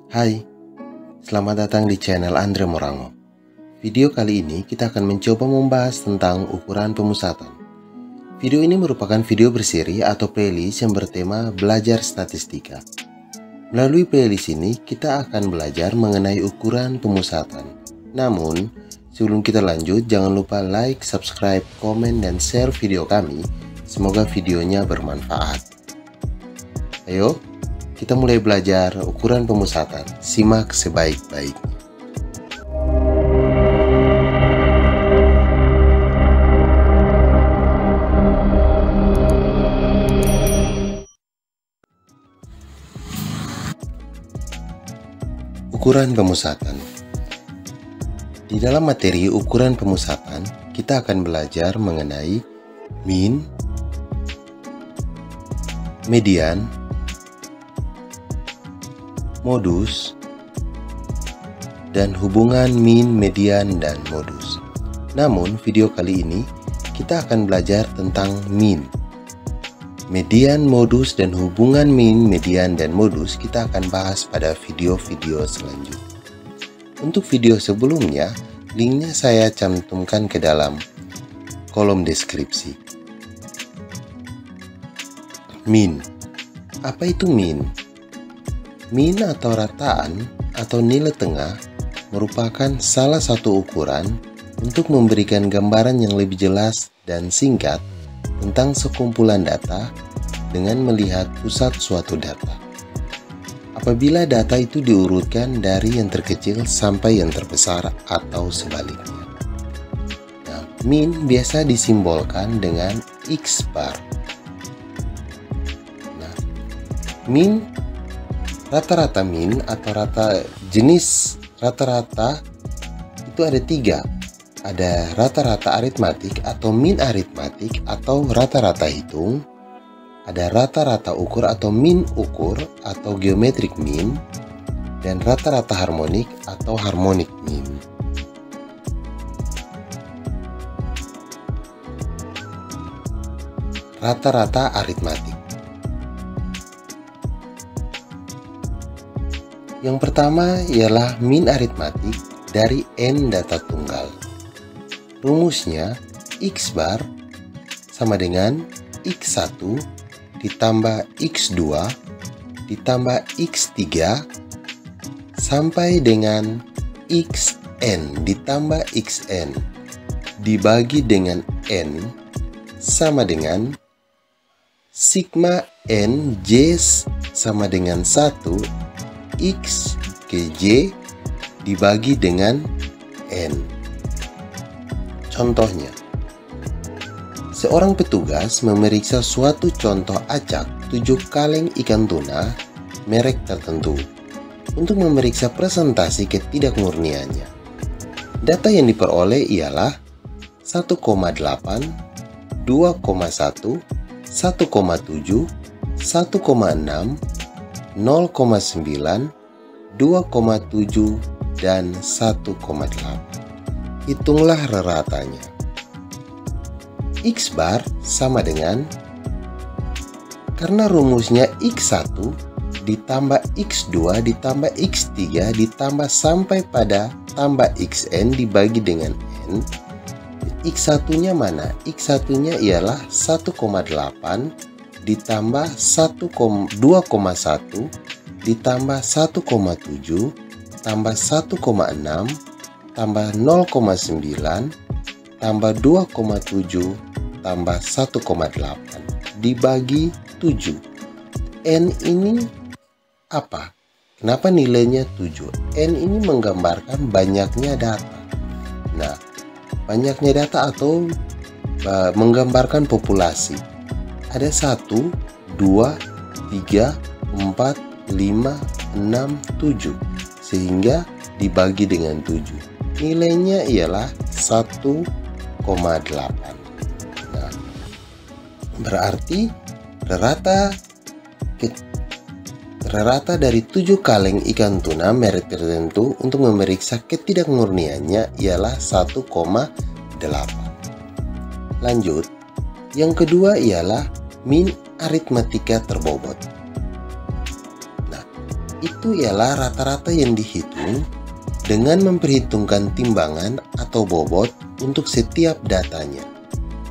Hai, selamat datang di channel Andre Morango. Video kali ini kita akan mencoba membahas tentang ukuran pemusatan. Video ini merupakan video berseri atau playlist yang bertema belajar statistika. Melalui playlist ini kita akan belajar mengenai ukuran pemusatan. Namun, sebelum kita lanjut, jangan lupa like, subscribe, komen, dan share video kami. Semoga videonya bermanfaat. Ayo, kita mulai belajar ukuran pemusatan. Simak sebaik-baiknya. Ukuran pemusatan. Di dalam materi ukuran pemusatan, kita akan belajar mengenai mean, median, modus, dan hubungan mean, median, dan modus. Namun, video kali ini kita akan belajar tentang mean. Median, modus, dan hubungan mean, median, dan modus kita akan bahas pada video-video selanjutnya. Untuk video sebelumnya, linknya saya cantumkan ke dalam kolom deskripsi. Mean. Apa itu mean? Mean atau rataan atau nilai tengah merupakan salah satu ukuran untuk memberikan gambaran yang lebih jelas dan singkat tentang sekumpulan data dengan melihat pusat suatu data. Apabila data itu diurutkan dari yang terkecil sampai yang terbesar atau sebaliknya. Nah, mean biasa disimbolkan dengan X bar. Nah, mean, rata-rata mean atau jenis rata-rata itu ada tiga. Ada rata-rata aritmatik atau mean aritmatik atau rata-rata hitung. Ada rata-rata ukur atau mean ukur atau geometric mean. Dan rata-rata harmonik atau harmonic mean. Rata-rata aritmatik. Yang pertama ialah mean aritmatik dari n data tunggal. Rumusnya X bar sama dengan X1 ditambah X2 ditambah X3 sampai dengan Xn ditambah Xn dibagi dengan n sama dengan sigma n J sama dengan 1 X ke J dibagi dengan N. Contohnya, seorang petugas memeriksa suatu contoh acak 7 kaleng ikan tuna merek tertentu untuk memeriksa presentasi ketidakmurniannya. Data yang diperoleh ialah 1,8, 2,1, 1,7, 1,6, 0,9, 2,7, dan 1,8. Hitunglah reratanya. X bar sama dengan, karena rumusnya X1 ditambah X2 ditambah X3 ditambah sampai pada tambah Xn dibagi dengan N. X1-nya mana? X1-nya ialah 1,8 ditambah 2,1 ditambah 1,7 tambah 1,6 tambah 0,9 tambah 2,7 tambah 1,8 dibagi 7. N ini apa? Kenapa nilainya 7? N ini menggambarkan banyaknya data. Nah, banyaknya data atau menggambarkan populasi. Ada 1, 2, 3, 4, 5, 6, 7. Sehingga dibagi dengan 7. Nilainya ialah 1,8. Nah, berarti rata dari 7 kaleng ikan tuna merek tertentu untuk memeriksa ketidakmurniannya ialah 1,8. Lanjut. Yang kedua ialah mean aritmatika terbobot. Nah, itu ialah rata-rata yang dihitung dengan memperhitungkan timbangan atau bobot untuk setiap datanya.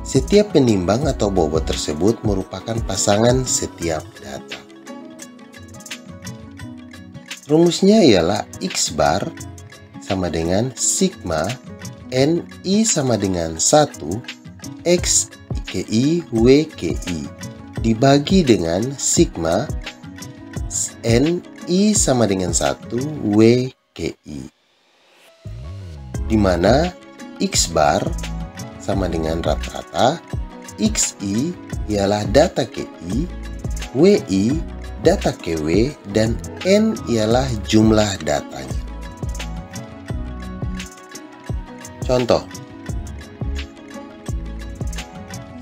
Setiap penimbang atau bobot tersebut merupakan pasangan setiap data. Rumusnya ialah X bar sama dengan sigma NI sama dengan 1 X KI W KI dibagi dengan sigma NI sama dengan 1 W KI, di mana X bar sama dengan rata-rata, XI ialah data KI, WI data KW, dan N ialah jumlah datanya. Contoh,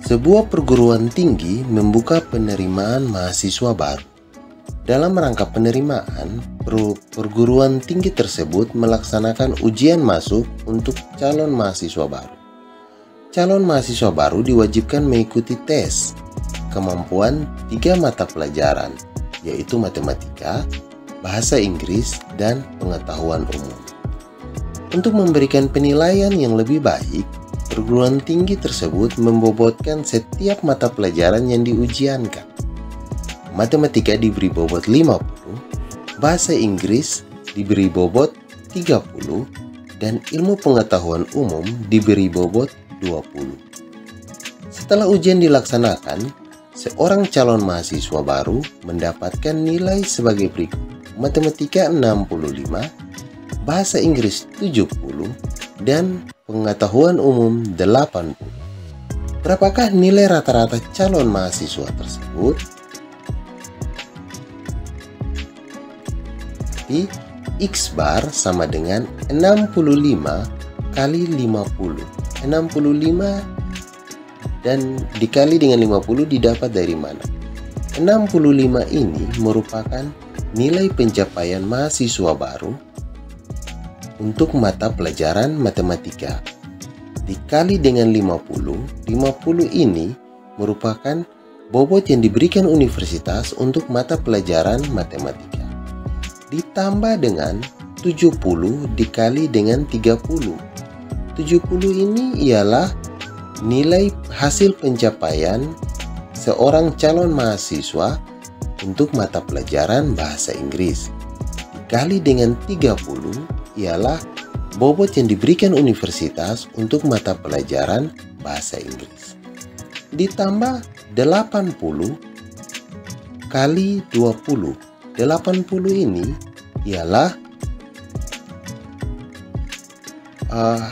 sebuah perguruan tinggi membuka penerimaan mahasiswa baru. Dalam rangka penerimaan, perguruan tinggi tersebut melaksanakan ujian masuk untuk calon mahasiswa baru. Calon mahasiswa baru diwajibkan mengikuti tes kemampuan 3 mata pelajaran, yaitu matematika, bahasa Inggris, dan pengetahuan umum. Untuk memberikan penilaian yang lebih baik, perguruan tinggi tersebut membobotkan setiap mata pelajaran yang diujiankan. Matematika diberi bobot 50, bahasa Inggris diberi bobot 30, dan ilmu pengetahuan umum diberi bobot 20. Setelah ujian dilaksanakan, seorang calon mahasiswa baru mendapatkan nilai sebagai berikut: matematika 65, bahasa Inggris 70, dan pengetahuan umum 80. Berapakah nilai rata-rata calon mahasiswa tersebut? X bar sama dengan 65 kali 50. 65 dan dikali dengan 50 didapat dari mana? 65 ini merupakan nilai pencapaian mahasiswa baru untuk mata pelajaran matematika. Dikali dengan 50, 50 ini merupakan bobot yang diberikan universitas untuk mata pelajaran matematika. Ditambah dengan 70 dikali dengan 30. 70 ini ialah nilai hasil pencapaian seorang calon mahasiswa untuk mata pelajaran bahasa Inggris. Dikali dengan 30 ialah bobot yang diberikan universitas untuk mata pelajaran bahasa Inggris. Ditambah 80 kali 20. 80 ini ialah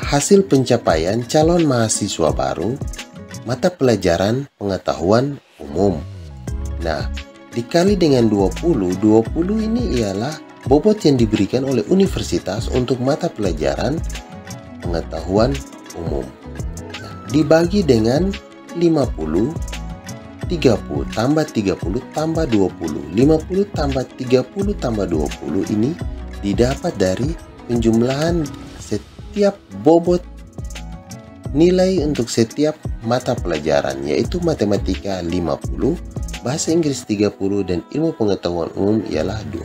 hasil pencapaian calon mahasiswa baru mata pelajaran pengetahuan umum. Nah, dikali dengan 20, 20 ini ialah bobot yang diberikan oleh universitas untuk mata pelajaran pengetahuan umum. Nah, dibagi dengan 50, 30 tambah 30 tambah 20. 50 tambah 30 tambah 20 ini didapat dari penjumlahan setiap bobot nilai untuk setiap mata pelajaran, yaitu matematika 50, bahasa Inggris 30, dan ilmu pengetahuan umum ialah 20.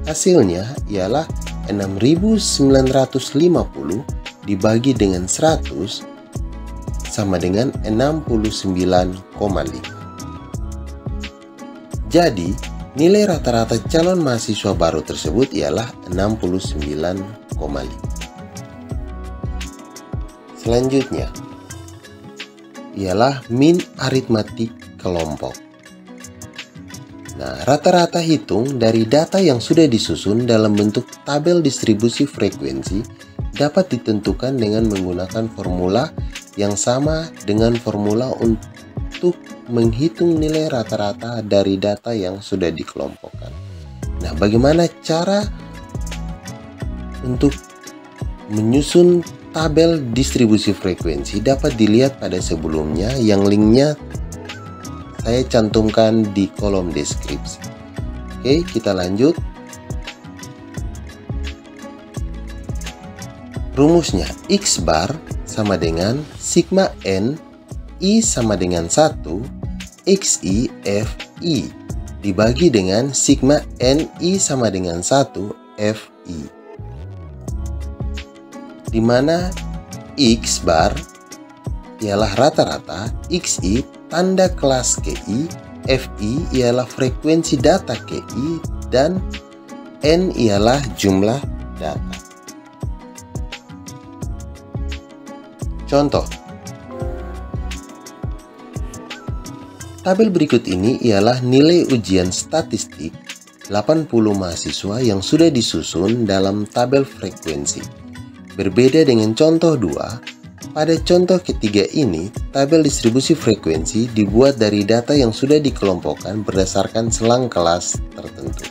Hasilnya ialah 6.950 dibagi dengan 100 sama dengan 69,5. Jadi, nilai rata-rata calon mahasiswa baru tersebut ialah 69,5. Selanjutnya ialah min aritmatik kelompok. Nah, rata-rata hitung dari data yang sudah disusun dalam bentuk tabel distribusi frekuensi dapat ditentukan dengan menggunakan formula yang sama dengan formula untuk menghitung nilai rata-rata dari data yang sudah dikelompokkan. Nah, bagaimana cara untuk menyusun tabel distribusi frekuensi dapat dilihat pada sebelumnya, yang linknya saya cantumkan di kolom deskripsi. Oke, kita lanjut. Rumusnya X bar sama dengan sigma N I sama dengan 1 XI FI, dibagi dengan sigma NI sama dengan 1 FI. Di mana X bar ialah rata-rata, XI tanda kelas KI, FI ialah frekuensi data KI, dan N ialah jumlah data. Contoh, tabel berikut ini ialah nilai ujian statistik 80 mahasiswa yang sudah disusun dalam tabel frekuensi. Berbeda dengan contoh 2, pada contoh ketiga ini, tabel distribusi frekuensi dibuat dari data yang sudah dikelompokkan berdasarkan selang kelas tertentu,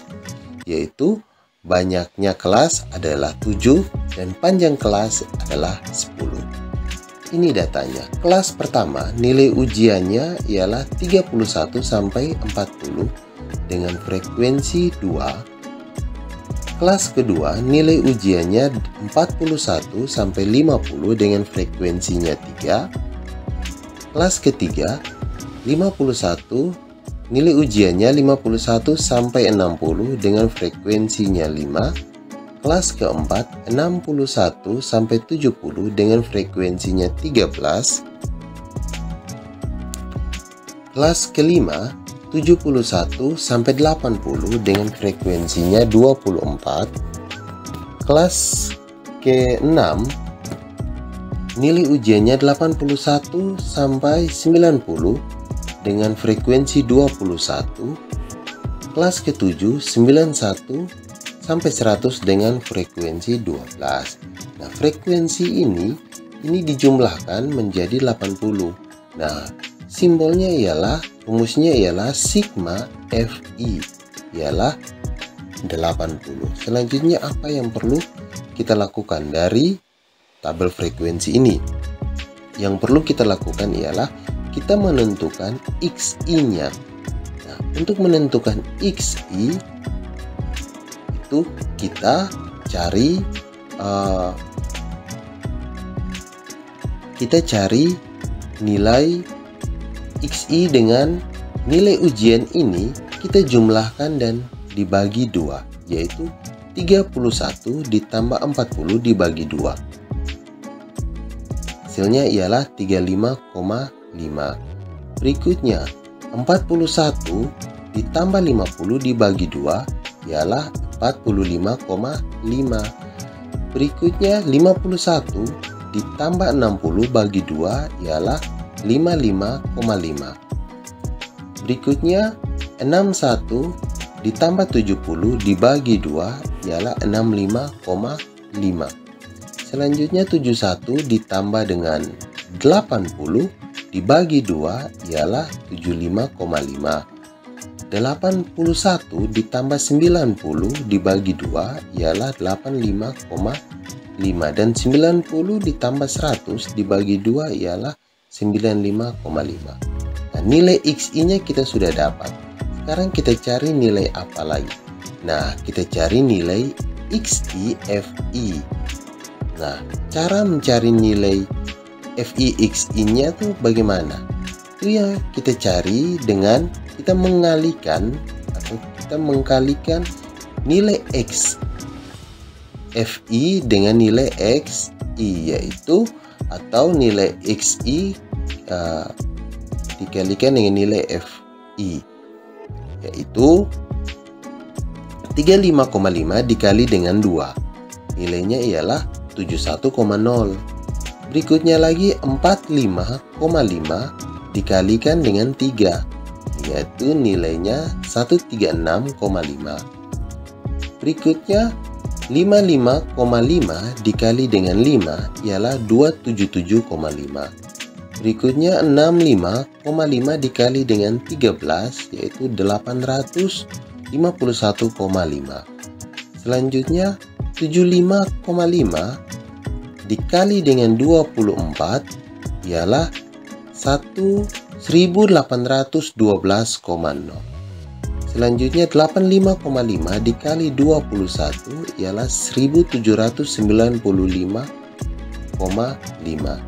yaitu banyaknya kelas adalah 7 dan panjang kelas adalah 10. Ini datanya. Kelas pertama nilai ujiannya ialah 31 sampai 40 dengan frekuensi 2. Kelas kedua nilai ujiannya 41 sampai 50 dengan frekuensinya 3. Kelas ketiga 51 nilai ujiannya 51 sampai 60 dengan frekuensinya 5. Kelas keempat 61 sampai 70 dengan frekuensinya 13. Kelas kelima 71 sampai 80 dengan frekuensinya 24. Kelas ke-6 nilai ujiannya 81 sampai 90 dengan frekuensi 21. Kelas ke-7 91 sampai 100 dengan frekuensi 12. Nah, frekuensi ini dijumlahkan menjadi 80. Nah, simbolnya ialah, rumusnya ialah sigma FI ialah 80. Selanjutnya apa yang perlu kita lakukan dari tabel frekuensi ini? Yang perlu kita lakukan ialah kita menentukan XI-nya. Nah, untuk menentukan XI itu kita cari nilai XI dengan nilai ujian ini kita jumlahkan dan dibagi 2, yaitu 31 ditambah 40 dibagi 2. Hasilnya ialah 35,5. Berikutnya 41 ditambah 50 dibagi 2 ialah 45,5. Berikutnya 51 ditambah 60 bagi 2 ialah 55,5. Berikutnya 61 ditambah 70 dibagi 2 ialah 65,5. Selanjutnya 71 ditambah dengan 80 dibagi 2 ialah 75,5. 81 ditambah 90 dibagi 2 ialah 85,5. Dan 90 ditambah 100 dibagi 2 ialah 95,5. Nah, nilai XI-nya kita sudah dapat. Sekarang kita cari nilai apa lagi? Nah, kita cari nilai XI FI. Nah, cara mencari nilai FI XI-nya tuh bagaimana? Itu ya kita cari dengan kita mengkalikan nilai X FI dengan nilai XI, yaitu atau nilai XI dikalikan dengan nilai FI, yaitu 35,5 dikali dengan 2, nilainya ialah 71,0. Berikutnya lagi 45,5 dikalikan dengan 3, yaitu nilainya 136,5. Berikutnya 55,5 dikali dengan 5 ialah 277,5. Berikutnya 65,5 dikali dengan 13 yaitu 851,5. Selanjutnya 75,5 dikali dengan 24 ialah 1812,0. Selanjutnya 85,5 dikali 21 ialah 1795,5.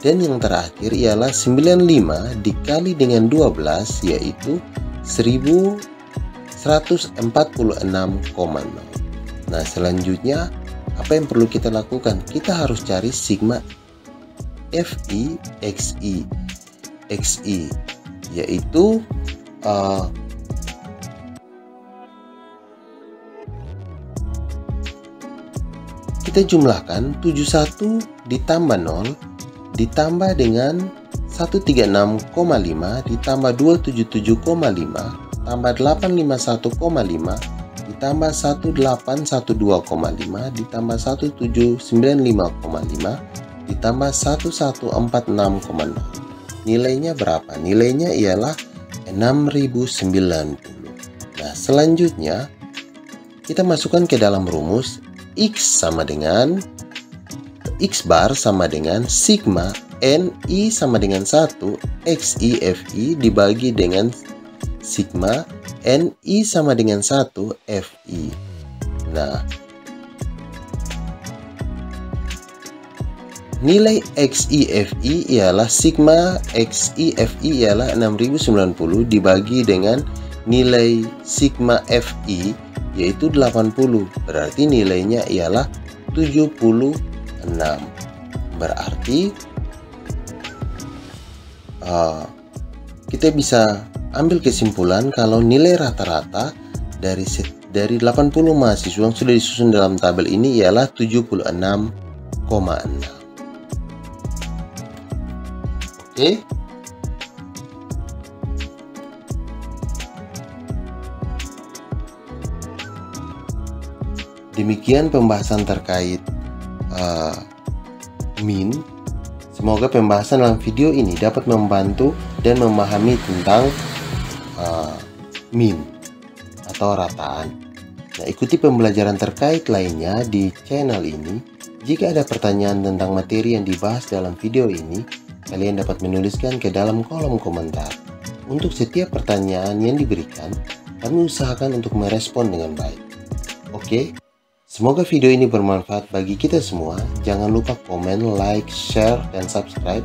Dan yang terakhir ialah 95 dikali dengan 12 yaitu 1000 146,0. Nah, selanjutnya apa yang perlu kita lakukan? Kita harus cari sigma Fi Xi, yaitu kita jumlahkan 71 ditambah 0 ditambah dengan 136,5 ditambah 277,5 tambah 851,5 ditambah 1812,5 ditambah 1795,5 ditambah 1146,0. Nilainya berapa? Nilainya ialah 6090. Nah, selanjutnya kita masukkan ke dalam rumus X bar sama dengan sigma Ni sama dengan 1 Xi Fi dibagi dengan sigma Ni sama dengan 1 Fi. Nah, nilai Xi Fi ialah sigma Xi Fi ialah 6090 dibagi dengan nilai sigma Fi yaitu 80. Berarti nilainya ialah 76. Berarti kita bisa ambil kesimpulan kalau nilai rata-rata dari 80 mahasiswa yang sudah disusun dalam tabel ini ialah 76,6. Oke. Demikian pembahasan terkait min. Semoga pembahasan dalam video ini dapat membantu dan memahami tentang min atau rataan. Nah, ikuti pembelajaran terkait lainnya di channel ini. Jika ada pertanyaan tentang materi yang dibahas dalam video ini, kalian dapat menuliskan ke dalam kolom komentar. Untuk setiap pertanyaan yang diberikan, kami usahakan untuk merespon dengan baik. Oke? Semoga video ini bermanfaat bagi kita semua. Jangan lupa komen, like, share, dan subscribe,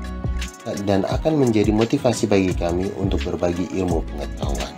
dan akan menjadi motivasi bagi kami untuk berbagi ilmu pengetahuan.